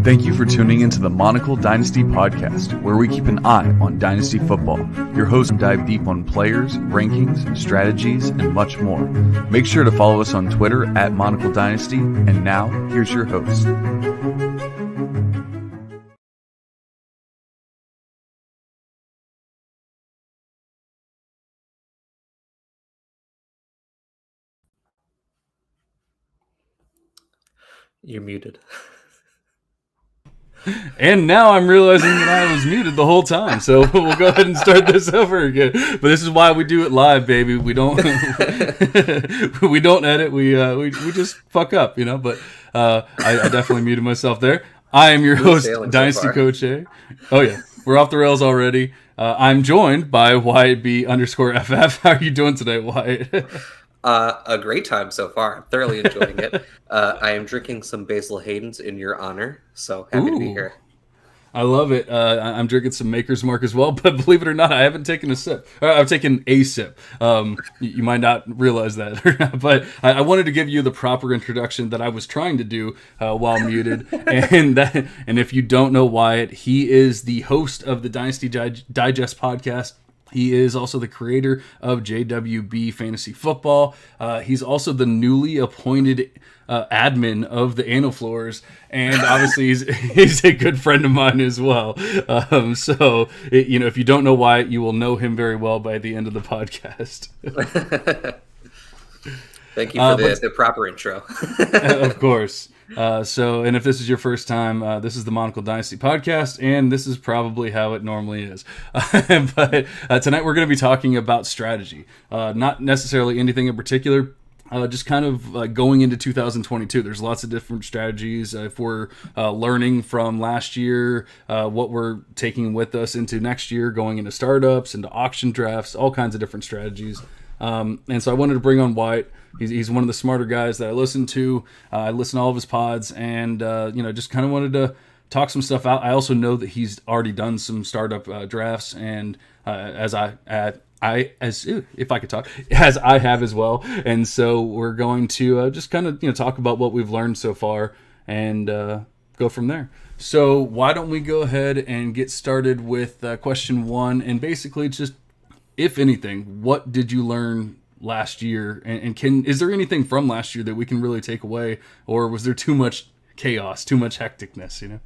Thank you for tuning into the Monocle Dynasty podcast, where we keep an eye on Dynasty football. Your hosts dive deep on players, rankings, strategies, and much more. Make sure to follow us on Twitter at Monocle Dynasty. And now, here's your host. You're muted. And now I'm realizing that I was muted the whole time, so we'll go ahead and start this over again. But this is why we do it live, baby. We don't we don't edit. We just fuck up, you know. But I definitely muted myself there. I am your host, Dynasty Coach A. Oh yeah, we're off the rails already. I'm joined by YB_FF. How are you doing today, Wyatt? A great time so far. I'm thoroughly enjoying it. I am drinking some Basil Hayden's in your honor, so happy to be here. I love it. I'm drinking some Maker's Mark as well, but believe it or not, I haven't taken a sip. I've taken a sip. You might not realize that, but I wanted to give you the proper introduction that I was trying to do while muted. And if you don't know Wyatt, he is the host of the Dynasty Digest podcast. He is also the creator of JWB Fantasy Football. He's also the newly appointed admin of the Anofloors, and obviously he's a good friend of mine as well. So if you don't know Wyatt, you will know him very well by the end of the podcast. Thank you for the proper intro. Of course. And if this is your first time, this is the Monocle Dynasty podcast, and this is probably how it normally is. But tonight we're going to be talking about strategy, not necessarily anything in particular. Just kind of going into 2022, there's lots of different strategies. If we're learning from last year, what we're taking with us into next year, going into startups, into auction drafts, all kinds of different strategies. And so I wanted to bring on Wyatt. He's one of the smarter guys that I listen to. I listen to all of his pods, and just kind of wanted to talk some stuff out. I also know that he's already done some startup drafts, and as I have as well. And so we're going to just kind of talk about what we've learned so far and go from there. So why don't we go ahead and get started with question one, and basically just, if anything, what did you learn last year? And is there anything from last year that we can really take away, or was there too much chaos, too much hecticness?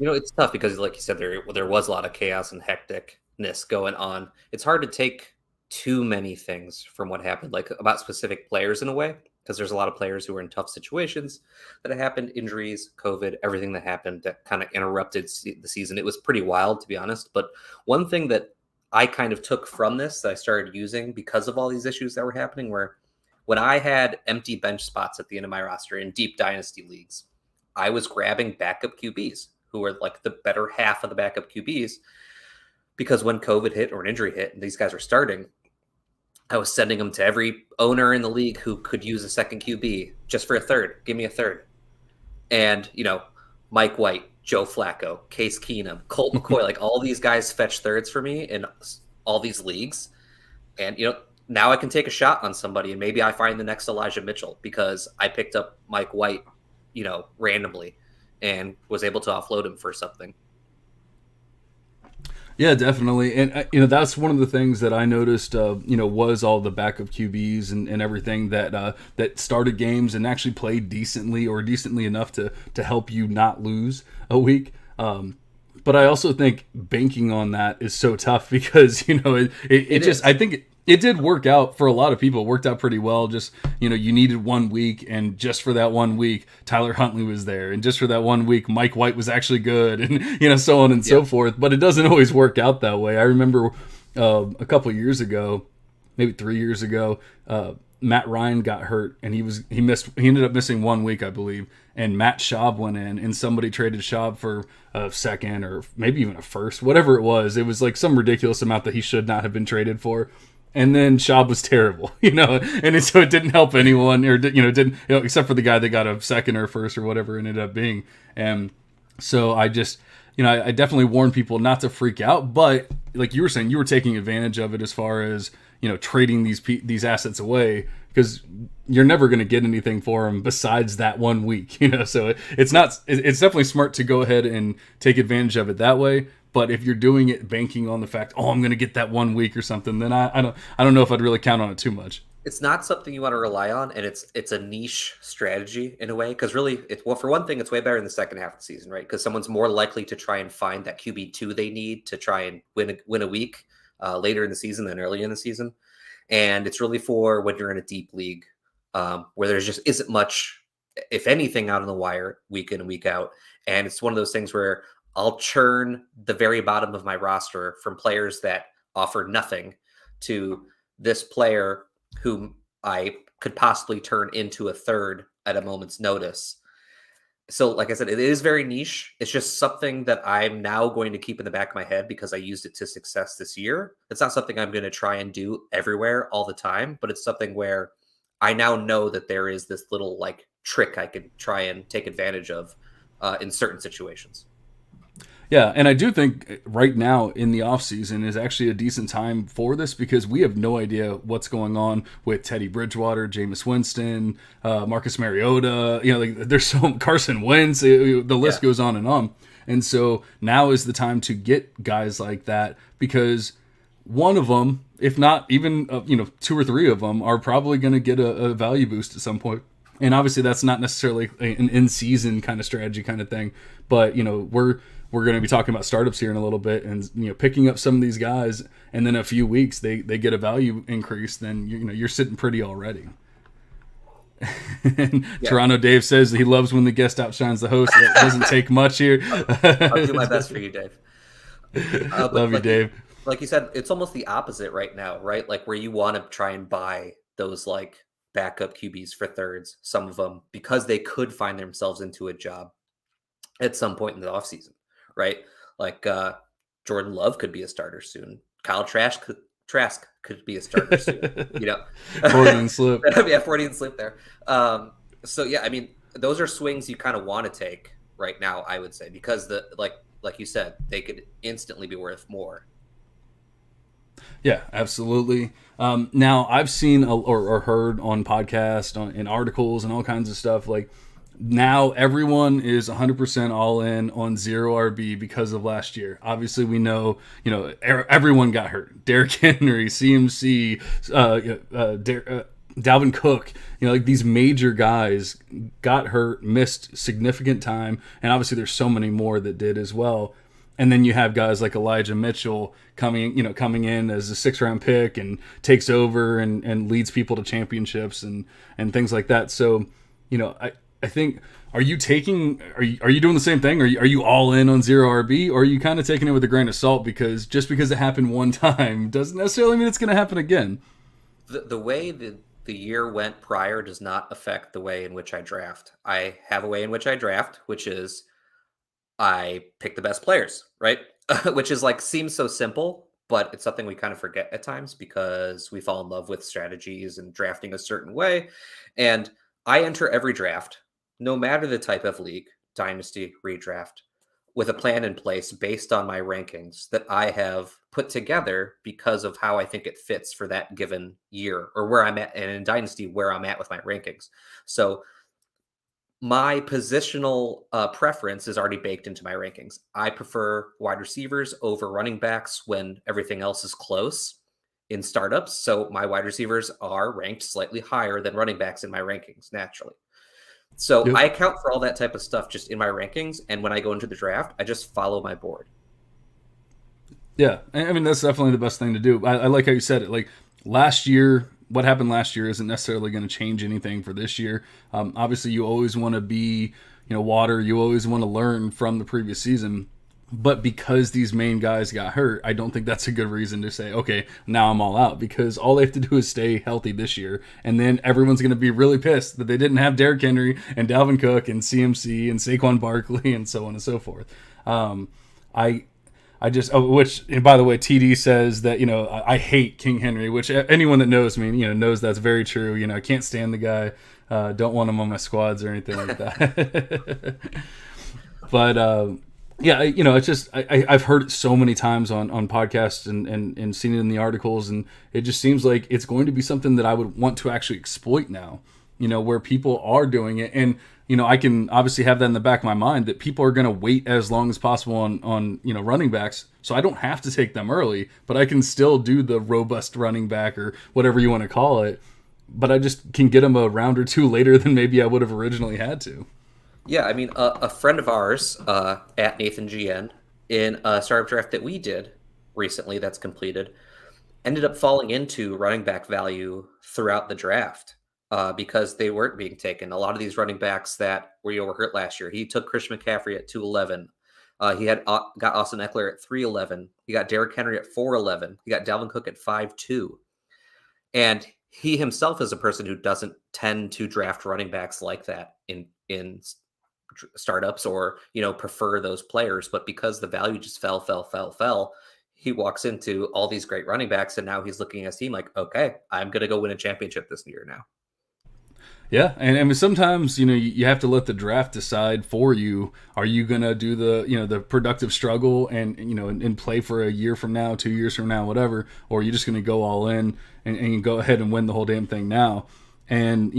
It's tough because, like you said, there was a lot of chaos and hecticness going on. It's hard to take too many things from what happened, like about specific players in a way, because there's a lot of players who were in tough situations that happened, injuries, COVID, everything that happened that kind of interrupted the season. It was pretty wild, to be honest. But one thing that I kind of took from this that I started using because of all these issues that were happening, where when I had empty bench spots at the end of my roster in deep dynasty leagues, I was grabbing backup QBs who were like the better half of the backup QBs, because when COVID hit or an injury hit and these guys were starting, I was sending them to every owner in the league who could use a second QB just for a third. Give me a third. And, Mike White, Joe Flacco, Case Keenum, Colt McCoy, like all these guys fetch thirds for me in all these leagues. And, now I can take a shot on somebody, and maybe I find the next Elijah Mitchell because I picked up Mike White, randomly and was able to offload him for something. Yeah, definitely. And, that's one of the things that I noticed, was all the backup QBs and everything that started games and actually played decently or decently enough to help you not lose a week. But I also think banking on that is so tough because, it just, I think it did work out for a lot of people. It worked out pretty well. Just, you needed 1 week, and just for that 1 week, Tyler Huntley was there. And just for that 1 week, Mike White was actually good, and, so on and so forth. But it doesn't always work out that way. I remember a couple years ago, maybe 3 years ago, Matt Ryan got hurt, and he ended up missing 1 week, I believe. And Matt Schaub went in, and somebody traded Schaub for a second or maybe even a first, whatever it was. It was like some ridiculous amount that he should not have been traded for. And then Schaub was terrible, and so it didn't help anyone, or didn't, except for the guy that got a second or first or whatever it ended up being. And so I just, I definitely warn people not to freak out. But like you were saying, you were taking advantage of it as far as trading these assets away because you're never going to get anything for him besides that 1 week, So it's not. It's definitely smart to go ahead and take advantage of it that way. But if you're doing it banking on the fact, I'm going to get that 1 week or something, then I don't know if I'd really count on it too much. It's not something you want to rely on, and it's a niche strategy in a way, because really, for one thing, it's way better in the second half of the season, right? Because someone's more likely to try and find that QB2 they need to try and win a week later in the season than early in the season, and it's really for when you're in a deep league where there's just isn't much, if anything, out on the wire week in and week out, and it's one of those things where I'll churn the very bottom of my roster from players that offer nothing to this player whom I could possibly turn into a third at a moment's notice. So, like I said, it is very niche. It's just something that I'm now going to keep in the back of my head because I used it to success this year. It's not something I'm going to try and do everywhere all the time, but it's something where I now know that there is this little trick I could try and take advantage of in certain situations. Yeah, and I do think right now in the offseason is actually a decent time for this because we have no idea what's going on with Teddy Bridgewater, Jameis Winston, Marcus Mariota, there's so Carson Wentz, the list goes on and on. And so now is the time to get guys like that because one of them, if not even, 2 or 3 of them are probably going to get a value boost at some point. And obviously that's not necessarily an in-season kind of strategy kind of thing, but we're going to be talking about startups here in a little bit, and picking up some of these guys, and then a few weeks they get a value increase. Then you're sitting pretty already. Toronto Dave says he loves when the guest outshines the host. It doesn't take much here. I'll do my best for you, Dave. Love you, Dave. Like you said, it's almost the opposite right now, right? Like where you want to try and buy those backup QBs for thirds, some of them, because they could find themselves into a job at some point in the offseason. Right, Jordan Love could be a starter soon. Kyle Trask could be a starter soon. Freudian slip. Yeah, Freudian slip there. So yeah, I mean, those are swings you kind of want to take right now. I would say because like you said, they could instantly be worth more. Yeah, absolutely. Now I've seen or heard on podcasts, in articles, and all kinds of stuff now everyone is 100% all in on 0 RB because of last year. Obviously, we know, everyone got hurt. Derrick Henry, CMC, Dalvin Cook, these major guys got hurt, missed significant time, and obviously there's so many more that did as well. And then you have guys like Elijah Mitchell coming in as a 6th-round pick and takes over and leads people to championships and things like that. So, I think, are you doing the same thing? Are you all in on 0 RB, or are you kind of taking it with a grain of salt because just because it happened one time doesn't necessarily mean it's going to happen again? The way the year went prior does not affect the way in which I draft. I have a way in which I draft, which is I pick the best players, right? Which is seems so simple, but it's something we kind of forget at times because we fall in love with strategies and drafting a certain way. And I enter every draft, no matter the type of league, dynasty, redraft, with a plan in place based on my rankings that I have put together because of how I think it fits for that given year or where I'm at, and in dynasty, where I'm at with my rankings. So my positional preference is already baked into my rankings. I prefer wide receivers over running backs when everything else is close in startups. So my wide receivers are ranked slightly higher than running backs in my rankings naturally. So Yep. I account for all that type of stuff just in my rankings. And when I go into the draft, I just follow my board. Yeah. I mean, that's definitely the best thing to do. I like how you said it. Last year, what happened last year isn't necessarily going to change anything for this year. Obviously, you always want to be, water. You always want to learn from the previous season. But because these main guys got hurt, I don't think that's a good reason to say, okay, now I'm all out, because all they have to do is stay healthy this year. And then everyone's going to be really pissed that they didn't have Derrick Henry and Dalvin Cook and CMC and Saquon Barkley and so on and so forth. Which, and by the way, TD says that, I hate King Henry, which anyone that knows me, knows that's very true. I can't stand the guy. Don't want him on my squads or anything like that. But, Yeah, it's just I've heard it so many times on podcasts and seen it in the articles, and it just seems like it's going to be something that I would want to actually exploit now. Where people are doing it, and I can obviously have that in the back of my mind that people are going to wait as long as possible on running backs, so I don't have to take them early, but I can still do the robust running back or whatever you want to call it, but I just can get them a round or two later than maybe I would have originally had to. Yeah, I mean, a friend of ours at Nathan GN in a startup draft that we did recently that's completed ended up falling into running back value throughout the draft because they weren't being taken. A lot of these running backs that were hurt last year. He took Christian McCaffrey at 211. He had got Austin Eckler at 311. He got Derrick Henry at 411. He got Dalvin Cook at 5.2. And he himself is a person who doesn't tend to draft running backs like that in startups or prefer those players, but because the value just fell, he walks into all these great running backs, and now he's looking at his team like, okay, I'm gonna go win a championship this year now. Yeah, and I mean sometimes you have to let the draft decide for you. Are you gonna do the productive struggle and play for a year from now, 2 years from now, whatever, or are you just gonna go all in and go ahead and win the whole damn thing now? And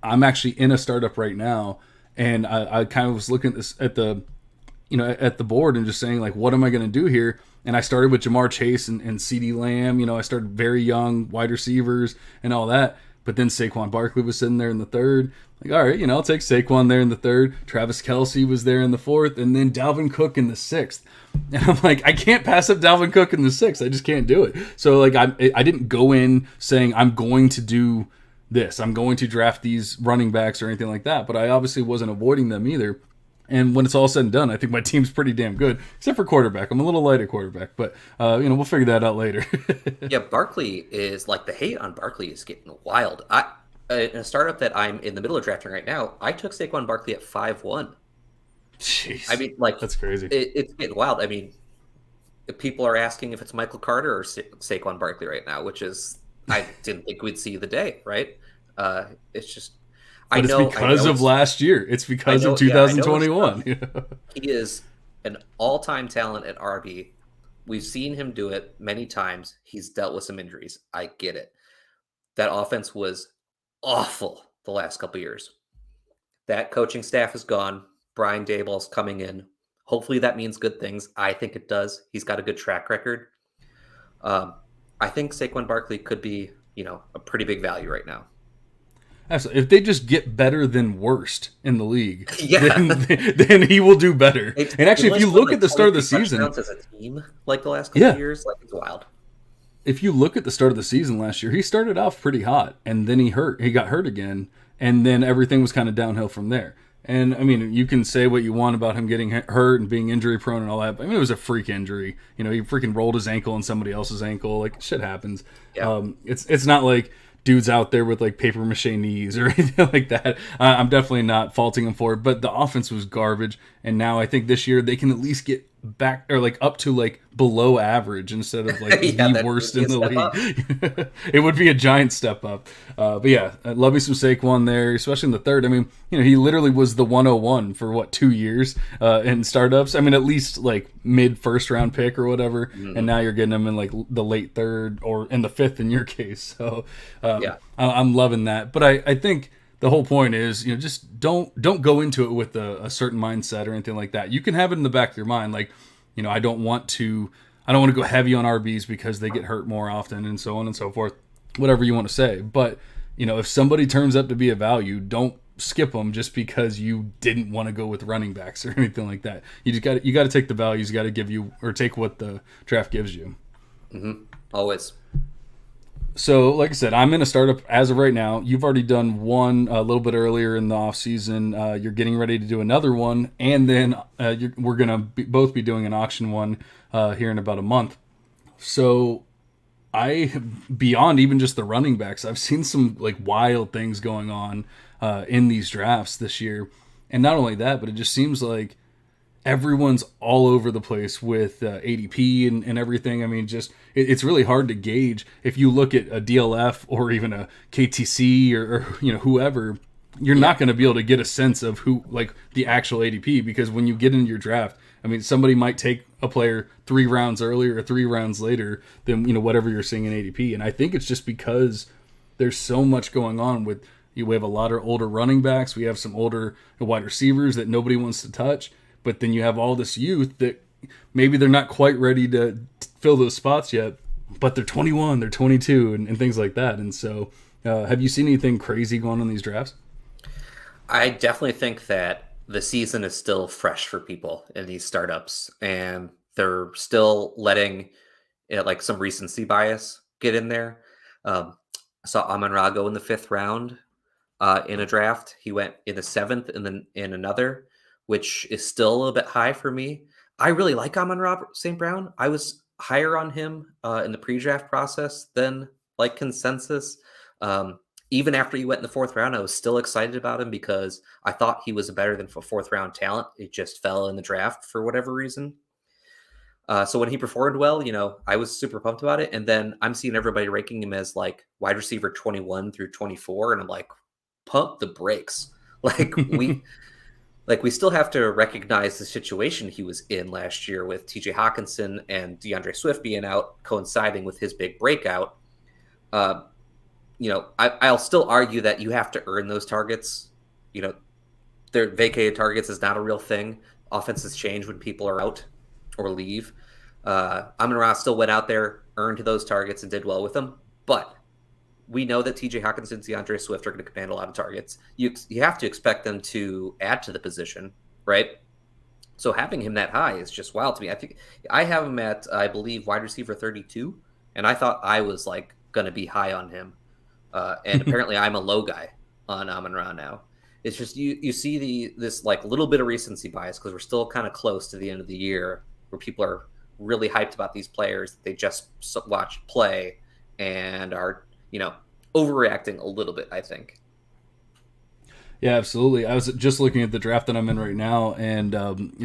I'm actually in a startup right now, and I kind of was looking at this at the board and just saying like, what am I gonna do here? And I started with Jamar Chase and CeeDee Lamb. I started very young, wide receivers and all that. But then Saquon Barkley was sitting there in the third. Like, all right, I'll take Saquon there in the third. Travis Kelce was there in the fourth. And then Dalvin Cook in the sixth. And I'm like, I can't pass up Dalvin Cook in the sixth. I just can't do it. So, like, I didn't go in saying I'm going to do this. I'm going to draft these running backs or anything like that. But I obviously wasn't avoiding them either. And when it's all said and done, I think my team's pretty damn good, except for quarterback. I'm a little light at quarterback, but we'll figure that out later. Yeah, Barkley is like the hate on Barkley is getting wild. In a startup that I'm in the middle of drafting right now, I took Saquon Barkley at 5.1. Jeez, I mean, like that's crazy. It's getting wild. I mean, people are asking if it's Michael Carter or Saquon Barkley right now, which is I didn't think we'd see the day. Right? It's just. But it's because of last year. It's because of 2021. Yeah, he is an all-time talent at RB. We've seen him do it many times. He's dealt with some injuries. I get it. That offense was awful the last couple of years. That coaching staff is gone. Brian Daboll's coming in. Hopefully that means good things. I think it does. He's got a good track record. I think Saquon Barkley could be, a pretty big value right now. Absolutely. If they just get better than worst in the league, then he will do better. And actually, if you look at the start of the season, as a team, like the last couple of years, like it's wild. If you look at the start of the season last year, he started off pretty hot, and then he got hurt again, and then everything was kind of downhill from there. And I mean, you can say what you want about him getting hurt and being injury prone and all that, but I mean, it was a freak injury. He freaking rolled his ankle on somebody else's ankle. Like, shit happens. Yeah. It's not like dudes out there with like paper mache knees or anything like that. I'm definitely not faulting him for it, but the offense was garbage. And now I think this year they can at least get back or like up to like below average instead of like the worst in the league. It would be a giant step up. But yeah, I love me some Saquon there, especially in the third. I mean, he literally was the 101 for 2 years in startups. I mean, at least like mid first round pick or whatever. Mm-hmm. And now you're getting him in like the late third or in the fifth in your case. So I'm loving that. But I think the whole point is, just don't go into it with a certain mindset or anything like that. You can have it in the back of your mind, like, I don't want to go heavy on RBs because they get hurt more often and so on and so forth, whatever you want to say. But, if somebody turns up to be a value, don't skip them just because you didn't want to go with running backs or anything like that. You got to take the values, got to give you or take what the draft gives you. Mm-hmm. Always. So, like I said, I'm in a startup as of right now. You've already done one a little bit earlier in the off season. You're getting ready to do another one, and then we're gonna both be doing an auction one here in about a month. So, beyond even just the running backs, I've seen some like wild things going on in these drafts this year, and not only that, but it just seems like everyone's all over the place with ADP and everything. I mean, just it's really hard to gauge. If you look at a DLF or even a KTC or whoever, you're not going to be able to get a sense of who, like, the actual ADP, because when you get into your draft, I mean, somebody might take a player 3 rounds earlier or 3 rounds later than, whatever you're seeing in ADP. And I think it's just because there's so much going on with, we have a lot of older running backs. We have some older wide receivers that nobody wants to touch. But then you have all this youth that maybe they're not quite ready to fill those spots yet, but they're 21, they're 22, and things like that. And so have you seen anything crazy going on in these drafts? I definitely think that the season is still fresh for people in these startups, and they're still letting like some recency bias get in there. I saw Amon-Ra go in the 5th round in a draft. He went in the 7th and then in another, which is still a little bit high for me. I really like Amon-Ra St. Brown. I was higher on him in the pre-draft process than like consensus. Even after he went in the 4th round, I was still excited about him because I thought he was a better than 4th round talent. It just fell in the draft for whatever reason. So when he performed well, I was super pumped about it. And then I'm seeing everybody ranking him as like wide receiver 21 through 24. And I'm like, pump the brakes. Like we still have to recognize the situation he was in last year with TJ Hawkinson and DeAndre Swift being out, coinciding with his big breakout. I'll still argue that you have to earn those targets. Their vacated targets is not a real thing. Offenses change when people are out or leave. Amon-Ra still went out there, earned those targets, and did well with them. But we know that TJ Hawkinson and DeAndre Swift are going to command a lot of targets. You have to expect them to add to the position, right? So having him that high is just wild to me. I think I have him at, I believe, wide receiver 32, and I thought I was like going to be high on him. And apparently I'm a low guy on Amon-Ra now. It's just you see this like little bit of recency bias because we're still kind of close to the end of the year where people are really hyped about these players that they just watched play and are overreacting a little bit, I think. Yeah, absolutely. I was just looking at the draft that I'm in right now, and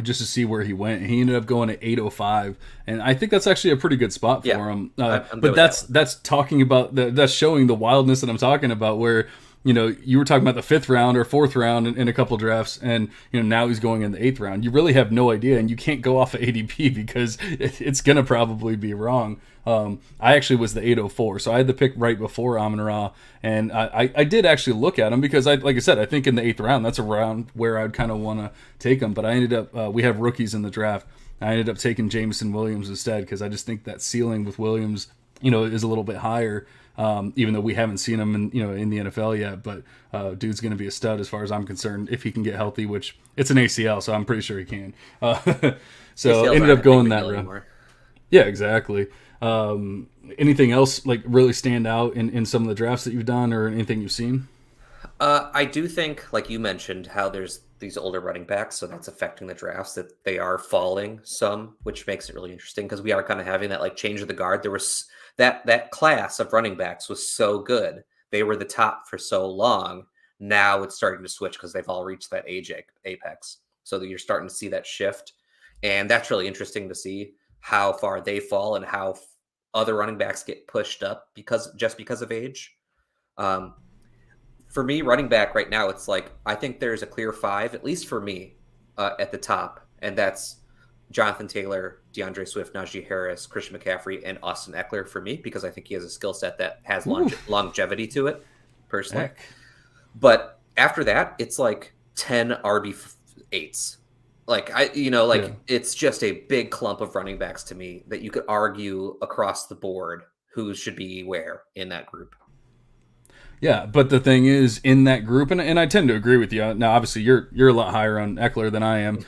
just to see where he went. He ended up going at 805, and I think that's actually a pretty good spot for him. But that's talking about that's showing the wildness that I'm talking about. Where you were talking about the 5th round or 4th round in a couple drafts, and now he's going in the 8th round. You really have no idea, and you can't go off of ADP because it's gonna probably be wrong. I actually was the 804, so I had the pick right before Amon-Ra, and I did actually look at him because like I said, I think in the 8th round that's a round where I'd kind of want to take him. But I ended up we have rookies in the draft. I ended up taking Jameson Williams instead because I just think that ceiling with Williams, is a little bit higher. Even though we haven't seen him in the NFL yet, but dude's going to be a stud as far as I'm concerned if he can get healthy, which it's an ACL, so I'm pretty sure he can. So ended up going that round. Yeah, exactly. Anything else like really stand out in some of the drafts that you've done or anything you've seen? I do think, like you mentioned, how there's these older running backs, so that's affecting the drafts, that they are falling some, which makes it really interesting because we are kind of having that like change of the guard. There was that class of running backs was so good. They were the top for so long. Now it's starting to switch because they've all reached that age apex. So that you're starting to see that shift. And that's really interesting to see how far they fall and how other running backs get pushed up because of age. For me, running back right now, it's like, I think there's a clear 5, at least for me, at the top. And that's Jonathan Taylor, DeAndre Swift, Najee Harris, Christian McCaffrey, and Austin Eckler for me, because I think he has a skill set that has longevity to it, personally. Heck. But after that, it's like 10 RB8s. It's just a big clump of running backs to me that you could argue across the board who should be where in that group. Yeah, but the thing is, in that group, and I tend to agree with you. Now, obviously, you're a lot higher on Eckler than I am,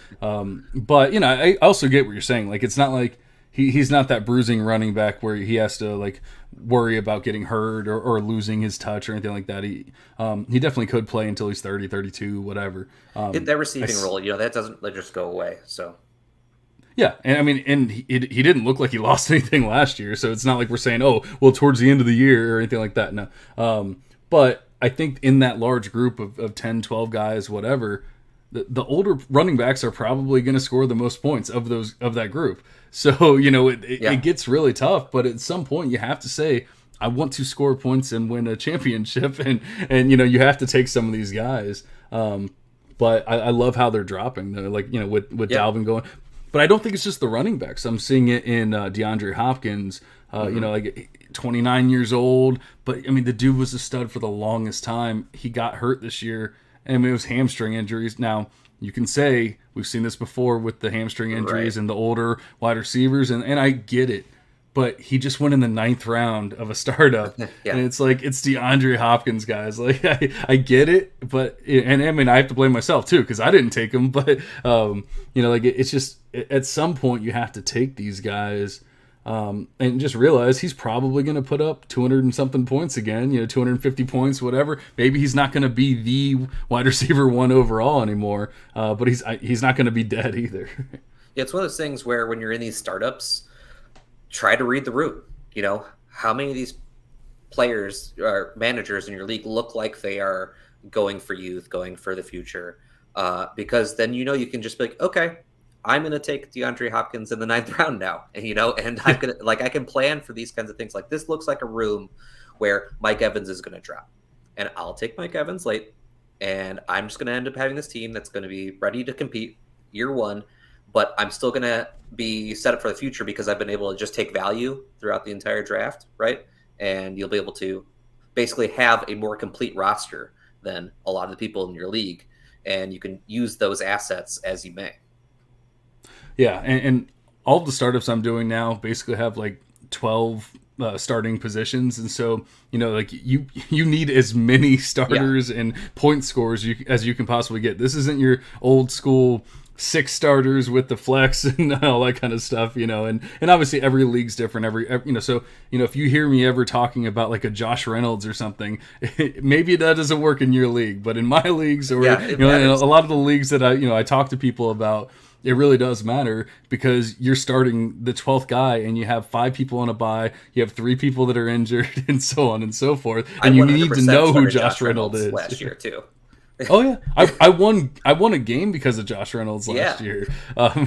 but I also get what you're saying. Like, it's not like he's not that bruising running back where he has to like worry about getting hurt or losing his touch or anything like that. He definitely could play until he's 30, 32, whatever. That receiving role, that doesn't just go away. So. Yeah, and I mean, and he didn't look like he lost anything last year, so it's not like we're saying, oh, well, towards the end of the year or anything like that. No. But I think in that large group of 10, 12 guys, whatever, the older running backs are probably going to score the most points of that group. So, it gets really tough, but at some point you have to say, I want to score points and win a championship, and you have to take some of these guys. But I love how they're dropping, though, like, with Dalvin going. But I don't think it's just the running backs. I'm seeing it in DeAndre Hopkins. You know, like 29 years old, but I mean, the dude was a stud for the longest time. He got hurt this year, and I mean, it was hamstring injuries. Now, you can say we've seen this before with the hamstring injuries Right. and the older wide receivers, and I get it. But he just went in the ninth round of a startup, and Yeah. it's like it's DeAndre Hopkins, guys. Like I get it, but and I mean I have to blame myself too because I didn't take him. But you know, like it's just at some point you have to take these guys. And just realize he's probably going to put up 200 and something points again, you know, 250 points, whatever. Maybe he's not going to be the wide receiver one overall anymore, but he's not going to be dead either. Yeah, it's one of those things where when you're in these startups, try to read the room. You know, how many of these players or managers in your league look like they are going for youth, going for the future? Because then you can just be like, okay, I'm going to take DeAndre Hopkins in the ninth round now, and and I'm gonna like I can plan for these kinds of things. Like this looks like a room where Mike Evans is going to drop, and I'll take Mike Evans late, and I'm just going to end up having this team that's going to be ready to compete year one, but I'm still going to be set up for the future because I've been able to just take value throughout the entire draft, right? And you'll be able to basically have a more complete roster than a lot of the people in your league, and you can use those assets as you may. Yeah, and all the startups I'm doing now basically have like 12 starting positions, and so you know, like you need as many starters and point scorers as you can possibly get. This isn't your old school six starters with the flex and all that kind of stuff, you know, and obviously every league's different. Every you know, so you know, if you hear me ever talking about like a Josh Reynolds or something, maybe that doesn't work in your league, but in my leagues or you know, in a lot of the leagues that I talk to people about. It really does matter because you're starting the 12th guy and you have 5 people on a bye, you have 3 people that are injured, and so on and so forth. And you need to know who Josh Reynolds is. Last year too. Oh yeah, I won a game because of Josh Reynolds last year.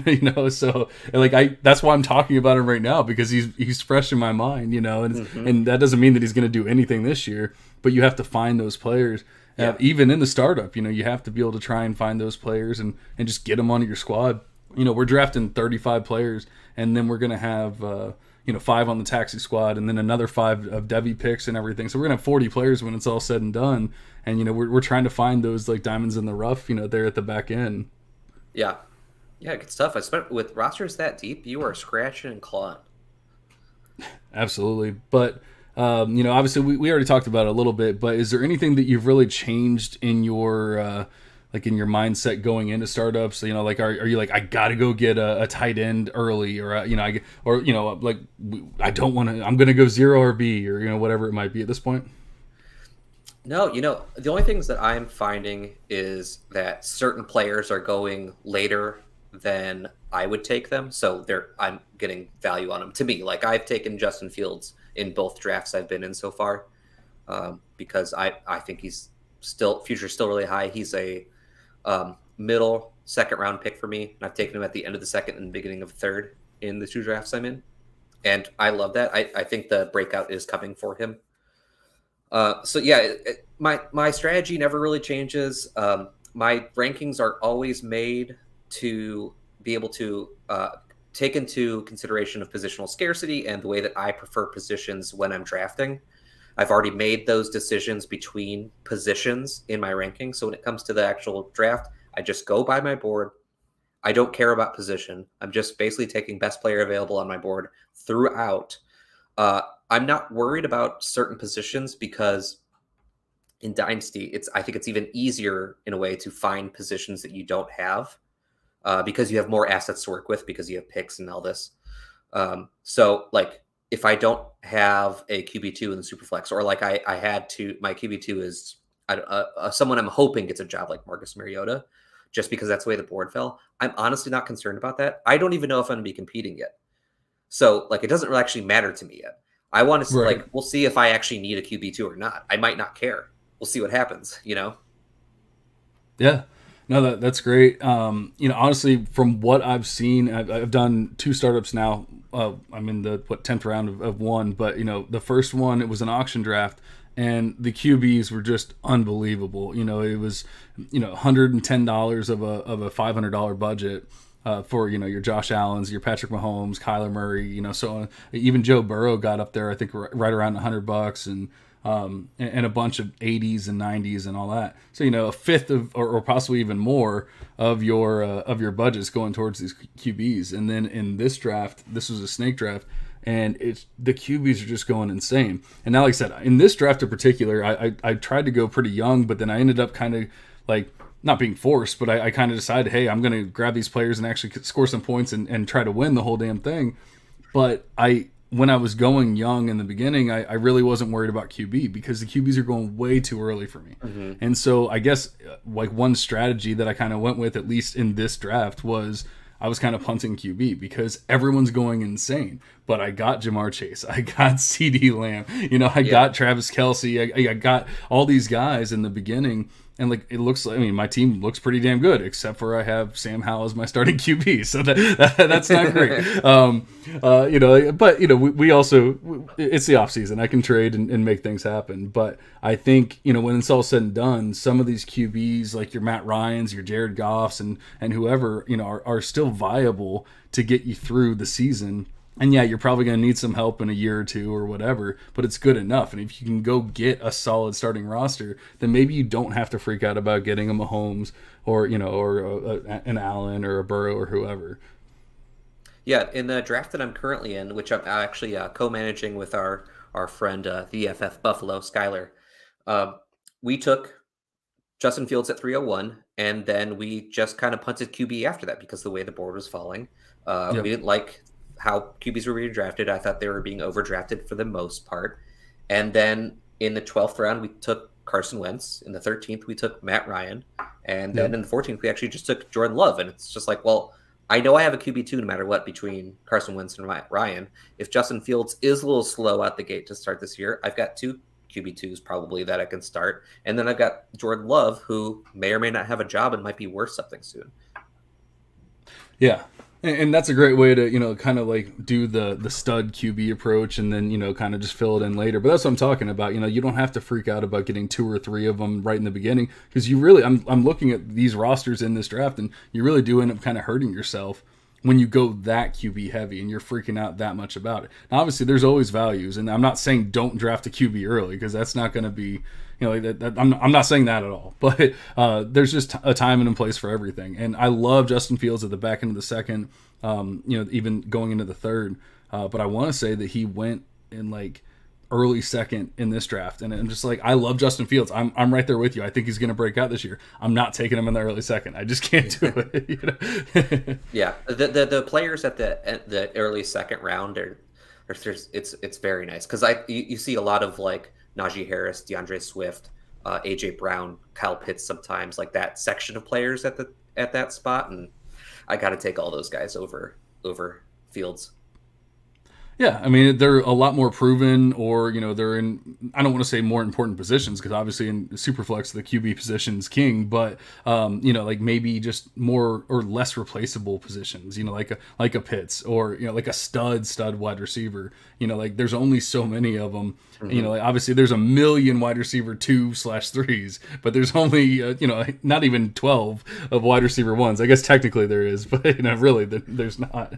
You know, so like that's why I'm talking about him right now because he's fresh in my mind. You know, and that doesn't mean that he's going to do anything this year, but you have to find those players. Even in the startup, you know, you have to be able to try and find those players and just get them onto your squad. You know, we're drafting 35 players, and then we're going to have, 5 on the taxi squad, and then another 5 of Debbie picks and everything. So we're going to have 40 players when it's all said and done. And, you know, we're trying to find those, like, diamonds in the rough, you know, there at the back end. Yeah. Yeah, good stuff. I spent with rosters that deep, you are scratching and clawing. Absolutely. But, obviously we already talked about it a little bit, but is there anything that you've really changed in your in your mindset going into startups? You know, like are you like, I gotta go get a tight end early, or I don't want to, I'm gonna go 0 RB, or you know, whatever it might be at this point? No, the only things that I'm finding is that certain players are going later than I would take them, so I'm getting value on them. To me, like I've taken Justin Fields in both drafts I've been in so far, because I think he's future's still really high. He's a middle second round pick for me, and I've taken him at the end of the second and beginning of third in the 2 drafts I'm in, and I love that. I think the breakout is coming for him. So yeah, my strategy never really changes. My rankings are always made to be able to take into consideration of positional scarcity and the way that I prefer positions when I'm drafting. I've already made those decisions between positions in my ranking. So when it comes to the actual draft, I just go by my board. I don't care about position. I'm just basically taking best player available on my board throughout. I'm not worried about certain positions because in Dynasty, I think it's even easier in a way to find positions that you don't have, because you have more assets to work with because you have picks and all this. So like if I don't have a QB2 in the Superflex, or like I had to, my QB2 is someone I'm hoping gets a job like Marcus Mariota, just because that's the way the board fell. I'm honestly not concerned about that. I don't even know if I'm going to be competing yet. So like, it doesn't really actually matter to me yet. I want to Right. like, we'll see if I actually need a QB2 or not. I might not care. We'll see what happens, Yeah. No, that's great. Honestly, from what I've seen, I've done 2 startups now. I'm in the 10th round of one, but the first one, it was an auction draft, and the QBs were just unbelievable. It was $110 of a $500 budget, for your Josh Allens, your Patrick Mahomes, Kyler Murray, so on. Even Joe Burrow got up there, I think, right around $100, and a bunch of 80s and 90s and all that. So a fifth of, or possibly even more of your budget's going towards these QBs. And then in this draft, this was a snake draft, and the QBs are just going insane. And now, like I said, in this draft in particular, I tried to go pretty young, but then I ended up kind of like not being forced, but I kind of decided, hey, I'm going to grab these players and actually score some points and try to win the whole damn thing. But when I was going young in the beginning, I really wasn't worried about QB because the QBs are going way too early for me. Mm-hmm. And so I guess like one strategy that I kind of went with, at least in this draft, was I was kind of punting QB because everyone's going insane. But I got Jamar Chase. I got CeeDee Lamb. I got Travis Kelce. I got all these guys in the beginning. And like it looks like, my team looks pretty damn good, except for I have Sam Howell as my starting QB, so that's not great. But we also, it's the off season. I can trade and make things happen. But I think when it's all said and done, some of these QBs like your Matt Ryans, your Jared Goffs, and whoever are still viable to get you through the season. And yeah, you're probably going to need some help in a year or two or whatever, but it's good enough. And if you can go get a solid starting roster, then maybe you don't have to freak out about getting a Mahomes or an Allen or a Burrow or whoever. Yeah, in the draft that I'm currently in, which I'm actually co-managing with our friend VFF Buffalo Skyler, we took Justin Fields at 301, and then we just kind of punted QB after that because the way the board was falling. Yep. We didn't like how QBs were being drafted. I thought they were being overdrafted for the most part. And then in the 12th round, we took Carson Wentz. In the 13th, we took Matt Ryan. And then in the 14th, we actually just took Jordan Love. And it's just like, well, I know I have a QB2 no matter what between Carson Wentz and Matt Ryan. If Justin Fields is a little slow out the gate to start this year, I've got 2 QB2s probably that I can start. And then I've got Jordan Love, who may or may not have a job and might be worth something soon. Yeah. And that's a great way to, kind of like do the stud QB approach and then, kind of just fill it in later. But that's what I'm talking about. You don't have to freak out about getting 2 or 3 of them right in the beginning because you really, I'm looking at these rosters in this draft and you really do end up kind of hurting yourself when you go that QB heavy and you're freaking out that much about it. Now, obviously, there's always values. And I'm not saying don't draft a QB early because that's not going to be, I'm not saying that at all. But there's just a time and a place for everything. And I love Justin Fields at the back end of the second, even going into the third. But I want to say that he went in like early second in this draft. And I'm just like, I love Justin Fields. I'm right there with you. I think he's going to break out this year. I'm not taking him in the early second. I just can't do it. Yeah. The players at the early second round it's very nice. Cause you see a lot of like Najee Harris, DeAndre Swift, AJ Brown, Kyle Pitts, sometimes like that section of players at that spot. And I got to take all those guys over Fields. Yeah, they're a lot more proven, or they're in, I don't want to say more important positions because obviously in Superflex the QB position's king, but like maybe just more or less replaceable positions. Like a Pitts or like a stud wide receiver. Like there's only so many of them. Mm-hmm. Like obviously there's a million wide receiver 2/3s, but there's only not even 12 of wide receiver 1s. I guess technically there is, but really there's not.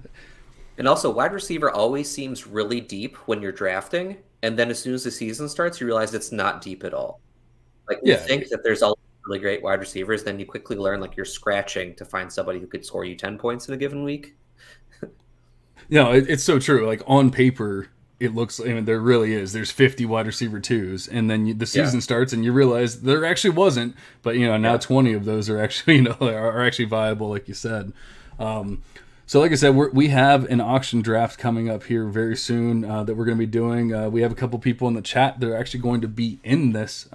And also, wide receiver always seems really deep when you're drafting, and then as soon as the season starts, you realize it's not deep at all. Like you think that there's all really great wide receivers, then you quickly learn like you're scratching to find somebody who could score you 10 points in a given week. It's so true. Like on paper, it looks. There really is. There's 50 wide receiver 2s, and then the season starts, and you realize there actually wasn't. But now 20 of those are actually are actually viable, like you said. So like I said, we have an auction draft coming up here very soon that we're going to be doing. We have a couple people in the chat that are actually going to be in this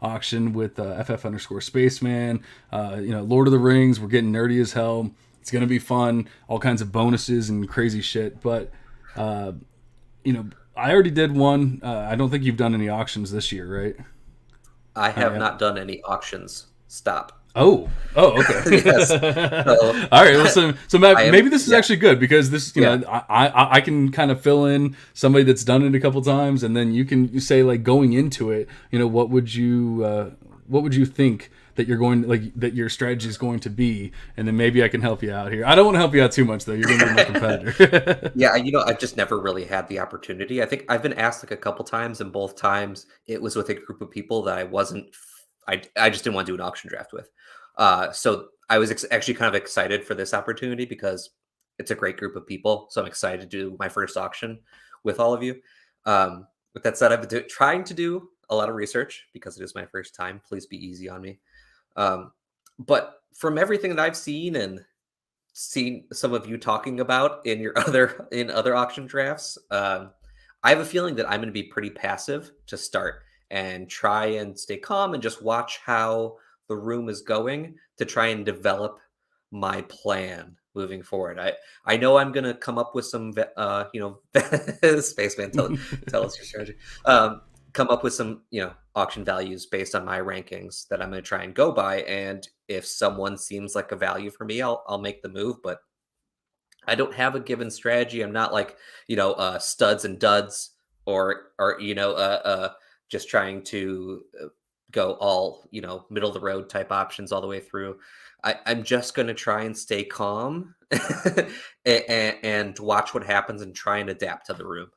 auction with FF_Spaceman, Lord of the Rings. We're getting nerdy as hell. It's going to be fun, all kinds of bonuses and crazy shit. But, I already did one. I don't think you've done any auctions this year, right? I have not done any auctions. Stop. Oh, okay. Yes. All right. Well, so Matt, maybe this is actually good because this, I can kind of fill in somebody that's done it a couple times, and then you say like going into it, what would you think that you're going that your strategy is going to be, and then maybe I can help you out here. I don't want to help you out too much though. You're going to be my competitor. Yeah, I've just never really had the opportunity. I think I've been asked like a couple times, and both times it was with a group of people that I wasn't. I just didn't want to do an auction draft with. So I was actually kind of excited for this opportunity because it's a great group of people. So I'm excited to do my first auction with all of you. With that said, I've been trying to do a lot of research because it is my first time. Please be easy on me. But from everything that I've seen and seen some of you talking about in your other auction drafts, I have a feeling that I'm going to be pretty passive to start and try and stay calm and just watch how the room is going to try and develop my plan moving forward. I know I'm going to come up with some spaceman tell us your strategy. Come up with some auction values based on my rankings that I'm going to try and go by, and if someone seems like a value for me, I'll make the move. But I don't have a given strategy. I'm not like studs and duds, or just trying to go all middle of the road type options all the way through. I'm just going to try and stay calm and watch what happens and try and adapt to the room.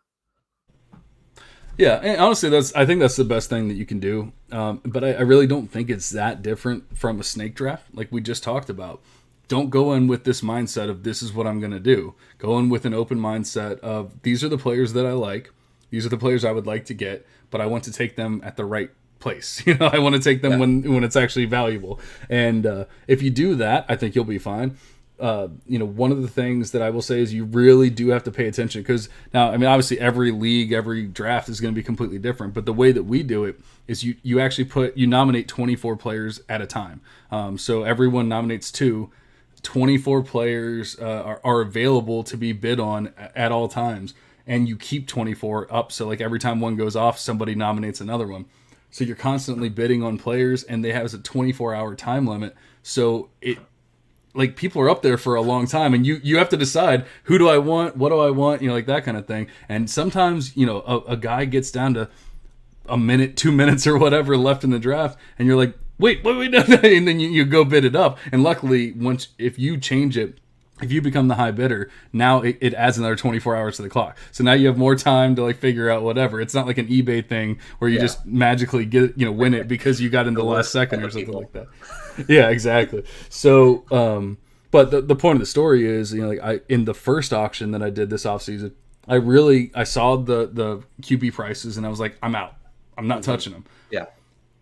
Yeah, and honestly, I think that's the best thing that you can do. But I really don't think it's that different from a snake draft, like we just talked about. Don't go in with this mindset of this is what I'm going to do. Go in with an open mindset of these are the players that I like. These are the players I would like to get, but I want to take them at the right place. I want to take them when it's actually valuable. And if you do that, I think you'll be fine. One of the things that I will say is you really do have to pay attention, because now, I mean, obviously every league, every draft is going to be completely different, but the way that we do it is you actually nominate 24 players at a time. So everyone nominates 24 players are available to be bid on at all times, and you keep 24 up. So like every time one goes off, somebody nominates another one. So you're constantly bidding on players, and they have a 24-hour time limit. So like people are up there for a long time, and you have to decide, who do I want, what do I want, like that kind of thing. And sometimes a guy gets down to a minute, 2 minutes or whatever left in the draft, and you're like, wait, no, and then you go bid it up. And luckily, if you change it, if you become the high bidder, now it adds another 24 hours to the clock. So now you have more time to like figure out whatever. It's not like an eBay thing where you just magically win it because you got in the last second or something like that. Yeah, exactly. So, but the point of the story is, in the first auction that I did this offseason, I saw the QB prices, and I was like, I'm out. I'm not touching them. Yeah.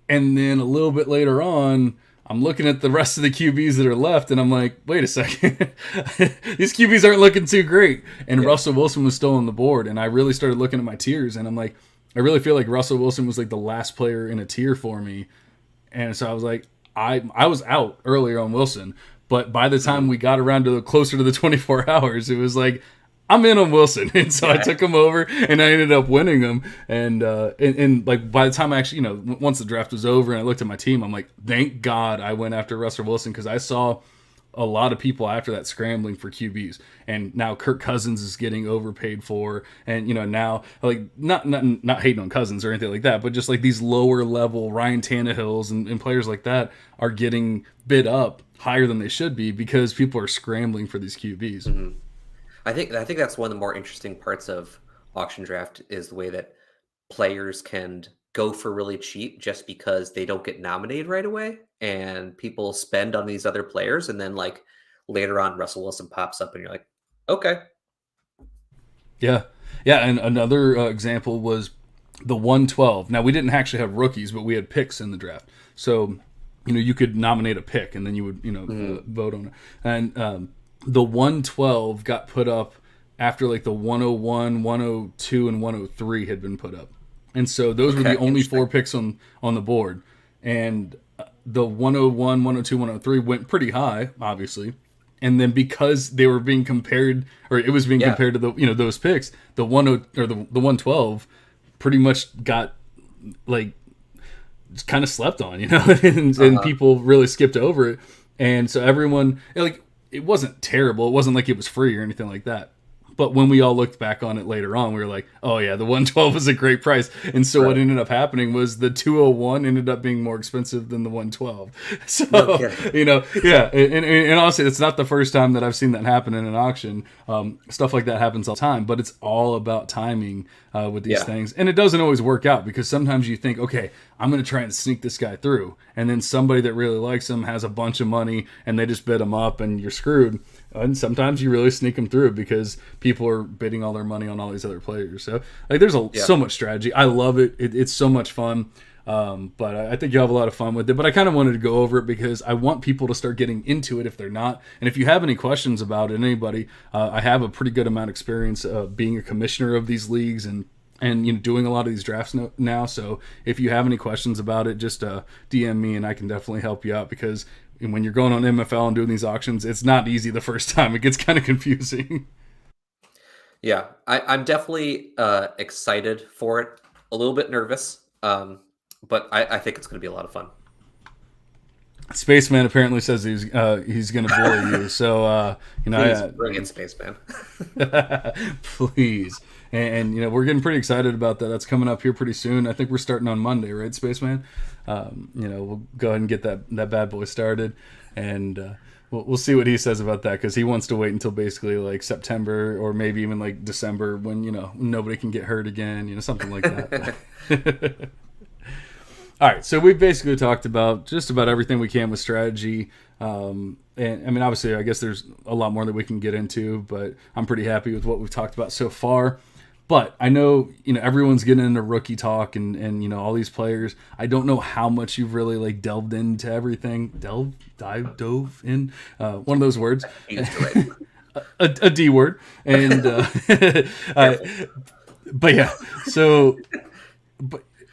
And then a little bit later on, I'm looking at the rest of the QBs that are left, and I'm like, wait a second. These QBs aren't looking too great. And Russell Wilson was still on the board, and I really started looking at my tiers, and I'm like, I really feel like Russell Wilson was like the last player in a tier for me. And so I was like, I was out earlier on Wilson, but by the time we got around to closer to the 24 hours, it was like, I'm in on Wilson. And so I took him over, and I ended up winning him. And like by the time I actually, once the draft was over and I looked at my team, I'm like, thank God I went after Russell Wilson, because I saw a lot of people after that scrambling for QBs. And now Kirk Cousins is getting overpaid for, and now like not hating on Cousins or anything like that, but just like these lower level Ryan Tannehills and players like that are getting bid up higher than they should be because people are scrambling for these QBs. Mm-hmm. I think that's one of the more interesting parts of auction draft is the way that players can go for really cheap just because they don't get nominated right away, and people spend on these other players, and then like later on Russell Wilson pops up and you're like, okay. Yeah. And another example was the 112. Now we didn't actually have rookies, but we had picks in the draft. So, you could nominate a pick, and then you would, vote on it. And the 112 got put up after like the 101, 102, and 103 had been put up. And so those were the only 4 picks on the board. And the 101, 102, 103 went pretty high, obviously. And then because they were being compared, or it was being compared to the those picks, the 10 or the 112 pretty much got like kind of slept on, and people really skipped over it. And so everyone, like, it wasn't terrible. It wasn't like it was free or anything like that. But when we all looked back on it later on, we were like, oh yeah, the 112 was a great price. And so what ended up happening was the 201 ended up being more expensive than the 112. So, No kidding. yeah. And honestly, it's not the first time that I've seen that happen in an auction. Stuff like that happens all the time, but it's all about timing with these things. And it doesn't always work out because sometimes you think, okay, I'm going to try and sneak this guy through. And then somebody that really likes him has a bunch of money and they just bid him up and you're screwed. And sometimes you really sneak them through because people are bidding all their money on all these other players. So like, there's so much strategy. I love it. It's so much fun. But I think you'll have a lot of fun with it. But I kind of wanted to go over it because I want people to start getting into it if they're not. And if you have any questions about it, anybody, I have a pretty good amount of experience being a commissioner of these leagues and doing a lot of these drafts now. So if you have any questions about it, just DM me and I can definitely help you out because when you're going on MFL and doing these auctions, it's not easy the first time. It gets kind of confusing. Yeah, I'm definitely excited for it. A little bit nervous, but I think it's going to be a lot of fun. Spaceman apparently says he's going to bully you. So Please bring in Spaceman. Please. And we're getting pretty excited about that. That's coming up here pretty soon. I think we're starting on Monday, right, Spaceman? We'll go ahead and get that bad boy started, and we'll see what he says about that because he wants to wait until basically like September or maybe even like December when nobody can get hurt again, something like that. All right, so we've basically talked about just about everything we can with strategy. And I mean, obviously, I guess there's a lot more that we can get into, but I'm pretty happy with what we've talked about so far. But I know, everyone's getting into rookie talk and all these players. I don't know how much you've really like delved into everything. Dove in one of those words. a D word. And but yeah, so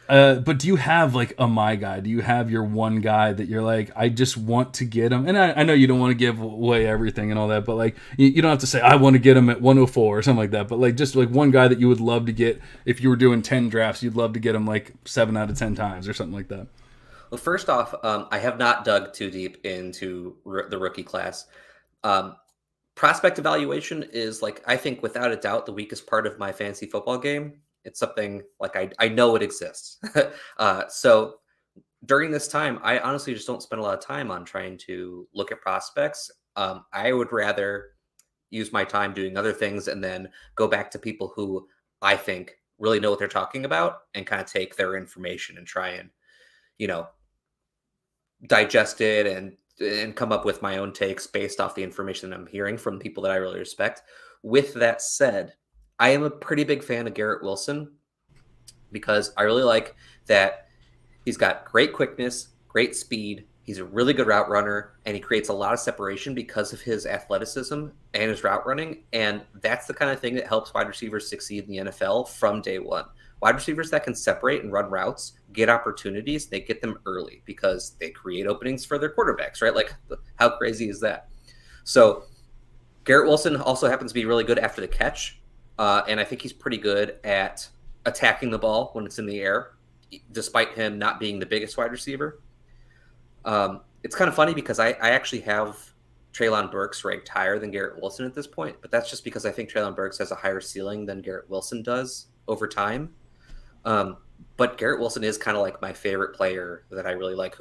but do you have like a my guy? Do you have your one guy that you're like, I just want to get him? And I know you don't want to give away everything and all that, but like you don't have to say I want to get him at 104 or something like that. But like just like one guy that you would love to get if you were doing 10 drafts, you'd love to get him like 7 out of 10 times or something like that. Well, first off, I have not dug too deep into the rookie class. Prospect evaluation is like, I think without a doubt, the weakest part of my fantasy football game. It's something like I know it exists. So during this time, I honestly just don't spend a lot of time on trying to look at prospects. I would rather use my time doing other things and then go back to people who I think really know what they're talking about and kind of take their information and try and, digest it and come up with my own takes based off the information that I'm hearing from people that I really respect. With that said, I am a pretty big fan of Garrett Wilson because I really like that he's got great quickness, great speed. He's a really good route runner, and he creates a lot of separation because of his athleticism and his route running. And that's the kind of thing that helps wide receivers succeed in the NFL from day one. Wide receivers that can separate and run routes, get opportunities, they get them early because they create openings for their quarterbacks, right? Like, how crazy is that? So Garrett Wilson also happens to be really good after the catch. And I think he's pretty good at attacking the ball when it's in the air, despite him not being the biggest wide receiver. It's kind of funny because I actually have Treylon Burks ranked higher than Garrett Wilson at this point, but that's just because I think Treylon Burks has a higher ceiling than Garrett Wilson does over time. But Garrett Wilson is kind of like my favorite player that I really like,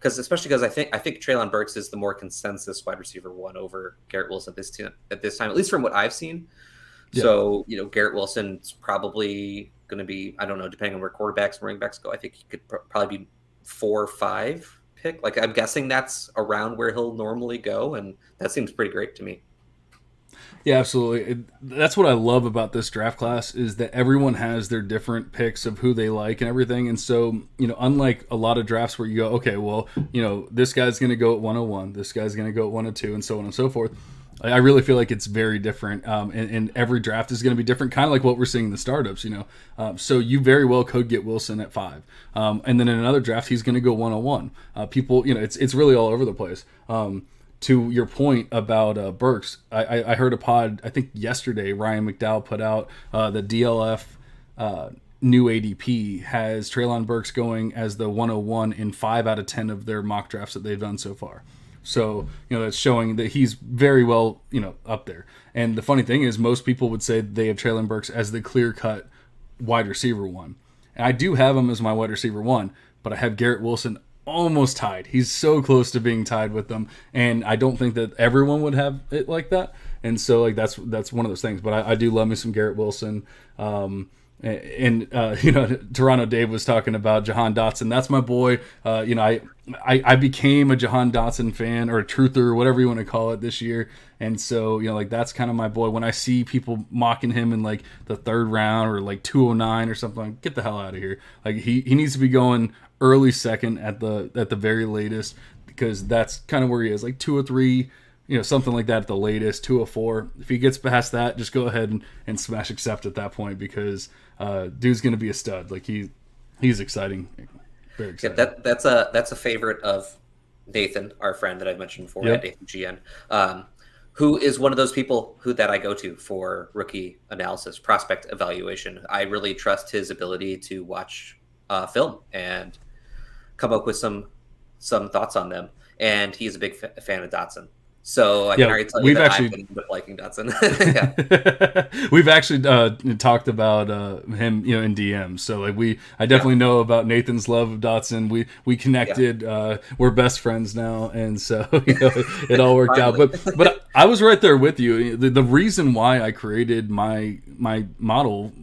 especially because I think Treylon Burks is the more consensus wide receiver one over Garrett Wilson at this time, at least from what I've seen. Yeah. So, Garrett Wilson's probably going to be, I don't know, depending on where quarterbacks and running backs go, I think he could probably be 4 or 5 pick. Like, I'm guessing that's around where he'll normally go, and that seems pretty great to me. Yeah, absolutely. That's what I love about this draft class is that everyone has their different picks of who they like and everything. And so, unlike a lot of drafts where you go, okay, well, this guy's going to go at 101, this guy's going to go at 102, and so on and so forth. I really feel like it's very different, and every draft is going to be different, kind of like what we're seeing in the startups, So you very well could get Wilson at 5, and then in another draft he's going to go 101. People, it's really all over the place. To your point about Burks, I heard a pod, I think yesterday, Ryan McDowell put out the DLF new ADP has Treylon Burks going as the 101 in 5 out of 10 of their mock drafts that they've done so far. So, that's showing that he's very well, up there. And the funny thing is, most people would say they have Traylon Burks as the clear-cut wide receiver one. And I do have him as my wide receiver one, but I have Garrett Wilson almost tied. He's so close to being tied with them, and I don't think that everyone would have it like that. And so, like, that's one of those things. But I do love me some Garrett Wilson. Toronto Dave was talking about Jahan Dotson. That's my boy. I became a Jahan Dotson fan, or a truther, or whatever you want to call it, this year. And so, that's kind of my boy. When I see people mocking him in like the third round or like 209 or something, like, get the hell out of here. Like, he needs to be going early second at the very latest, because that's kind of where he is, like 203. Something like that at the latest, 204. If he gets past that, just go ahead and smash accept at that point, because dude's going to be a stud. Like, he's exciting, very exciting. Yeah, that's a favorite of Nathan, our friend that I've mentioned before, Yep. Nathan GN, who is one of those people that I go to for rookie analysis, prospect evaluation. I really trust his ability to watch film and come up with some thoughts on them. And he's a big fan of Dotson. So I can already tell you that I've been liking Dotson. Yeah. We've actually talked about him, in DMs. So like I definitely know about Nathan's love of Dotson. We connected. We're best friends now, and so it all worked out. But I was right there with you. The reason why I created my model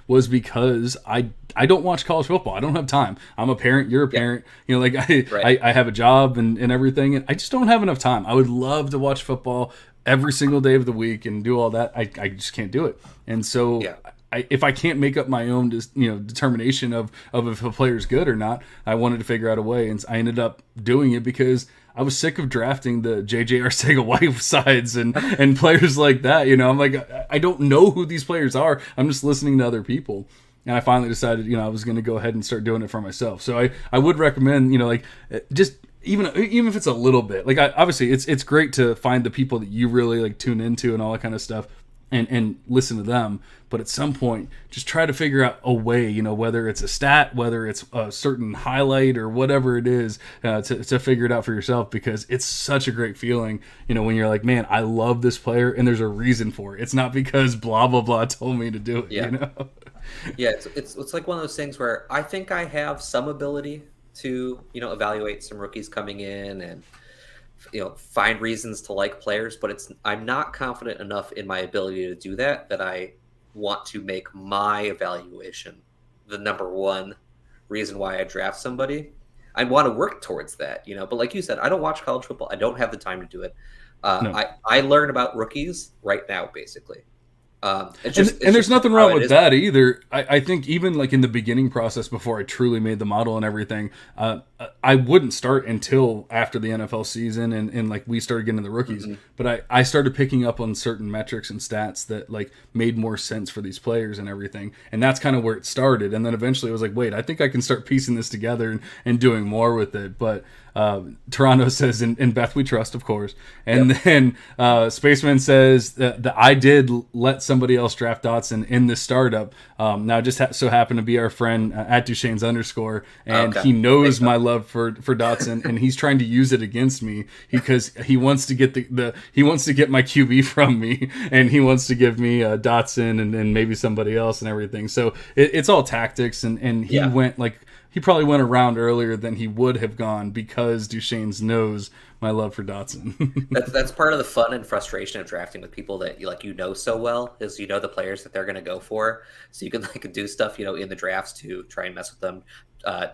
was because I don't watch college football. I don't have time. I'm a parent. You're a parent. I have a job and everything, and I just don't have enough time. I would love to watch football every single day of the week and do all that. I just can't do it. And so if I can't make up my own determination of if a player's good or not, I wanted to figure out a way, and I ended up doing it because I was sick of drafting the J.J. Arcega-Whitesides and players like that. I'm like, I don't know who these players are. I'm just listening to other people. And I finally decided, I was going to go ahead and start doing it for myself. So I would recommend, just even if it's a little bit. Like, obviously, it's great to find the people that you really like tune into and all that kind of stuff, and listen to them. But at some point, just try to figure out a way, whether it's a stat, whether it's a certain highlight or whatever it is, to figure it out for yourself, because it's such a great feeling, when you're like, man, I love this player and there's a reason for it. It's not because blah, blah, blah told me to do it, Yeah, it's like one of those things where I think I have some ability to, evaluate some rookies coming in and, find reasons to like players, but I'm not confident enough in my ability to do that I want to make my evaluation the number one reason why I draft somebody. I want to work towards that, but like you said, I don't watch college football. I don't have the time to do it. No. I learn about rookies right now, basically. And there's nothing wrong with that either. I think even like in the beginning process, before I truly made the model and everything, I wouldn't start until after the NFL season and like we started getting the rookies. Mm-hmm. But I started picking up on certain metrics and stats that like made more sense for these players and everything. And that's kind of where it started. And then eventually I was like, wait, I think I can start piecing this together and doing more with it. But Toronto says, in Beth we trust, of course. And then Spaceman says that I did let somebody else draft Dotson in this startup. Now, just so happened to be our friend at Duchesne's _ and he knows my love for Dotson, and he's trying to use it against me because he wants to get he wants to get my QB from me, and he wants to give me Dotson and maybe somebody else and everything. So it's all tactics, and he went like. He probably went around earlier than he would have gone because Duchesne's knows my love for Dotson. That's part of the fun and frustration of drafting with people that you know so well, is the players that they're going to go for, so you can like do stuff in the drafts to try and mess with them,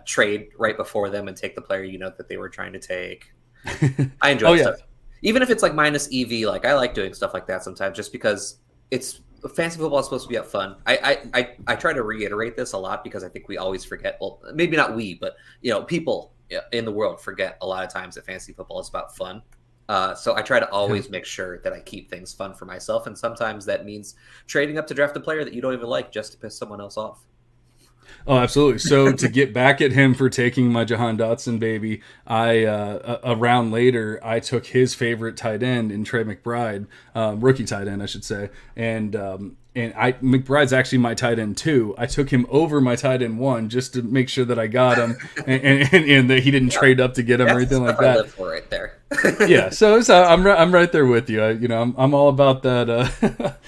trade right before them and take the player that they were trying to take. I enjoy stuff, even if it's like minus EV. Like, I like doing stuff like that sometimes, just because it's. Fantasy football is supposed to be up fun. I try to reiterate this a lot because I think we always forget. Well, maybe not we, but people in the world forget a lot of times that fantasy football is about fun. So I try to always make sure that I keep things fun for myself, and sometimes that means trading up to draft a player that you don't even like just to piss someone else off. Oh, absolutely. So to get back at him for taking my Jahan Dotson baby, a round later, I took his favorite tight end in Trey McBride, rookie tight end, I should say. And McBride's actually my tight end too. I took him over my tight end 1 just to make sure that I got him and that he didn't trade up to get him or anything like that. I live for right there. Yeah, so I'm right there with you. I'm all about that.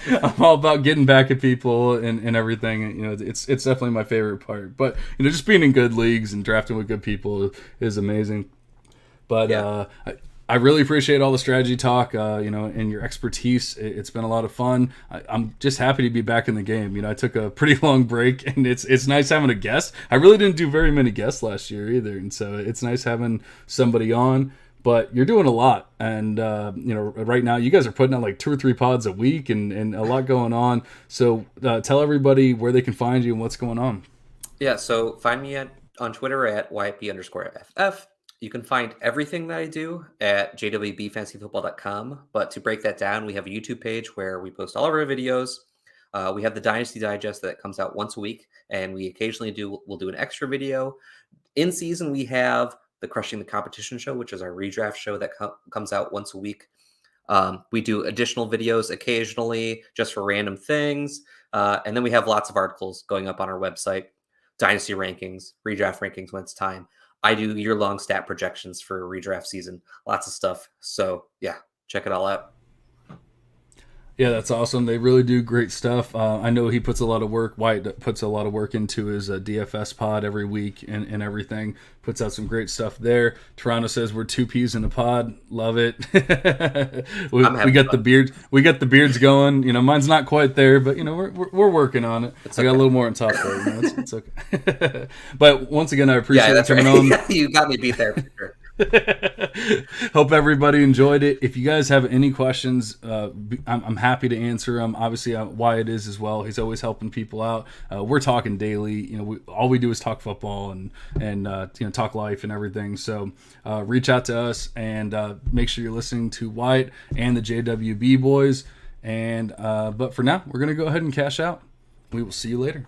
I'm all about getting back at people and everything. It's definitely my favorite part. But just being in good leagues and drafting with good people is amazing. But Yeah. I really appreciate all the strategy talk, and your expertise. It's been a lot of fun. I'm just happy to be back in the game. I took a pretty long break, and it's nice having a guest. I really didn't do very many guests last year either, and so it's nice having somebody on. But you're doing a lot, and right now you guys are putting out like 2 or 3 pods a week, and a lot going on. So tell everybody where they can find you and what's going on. Yeah, so find me on Twitter at YP_FF. You can find everything that I do at jwbfantasyfootball.com. But to break that down, we have a YouTube page where we post all of our videos. We have the Dynasty Digest that comes out once a week, and we occasionally we'll do an extra video. In season, we have the Crushing the Competition show, which is our redraft show that comes out once a week. We do additional videos occasionally just for random things. And then we have lots of articles going up on our website, dynasty rankings, redraft rankings when it's time. I do year-long stat projections for redraft season, lots of stuff. So yeah, check it all out. Yeah, that's awesome. They really do great stuff. I know he puts a lot of work. White puts a lot of work into his DFS pod every week and everything. Puts out some great stuff there. Toronto says we're 2 peas in a pod. Love it. we got the beard. We got the beards going. Mine's not quite there, but we're working on it. I got a little more on top there. It's okay. But once again, I appreciate that's coming right. on. You got me beat there for sure. Hope everybody enjoyed it. If you guys have any questions, I'm happy to answer them. Obviously, Wyatt is as well. He's always helping people out. We're talking daily. All we do is talk football and talk life and everything. So reach out to us and make sure you're listening to Wyatt and the JWB boys. And but for now, we're gonna go ahead and cash out. We will see you later.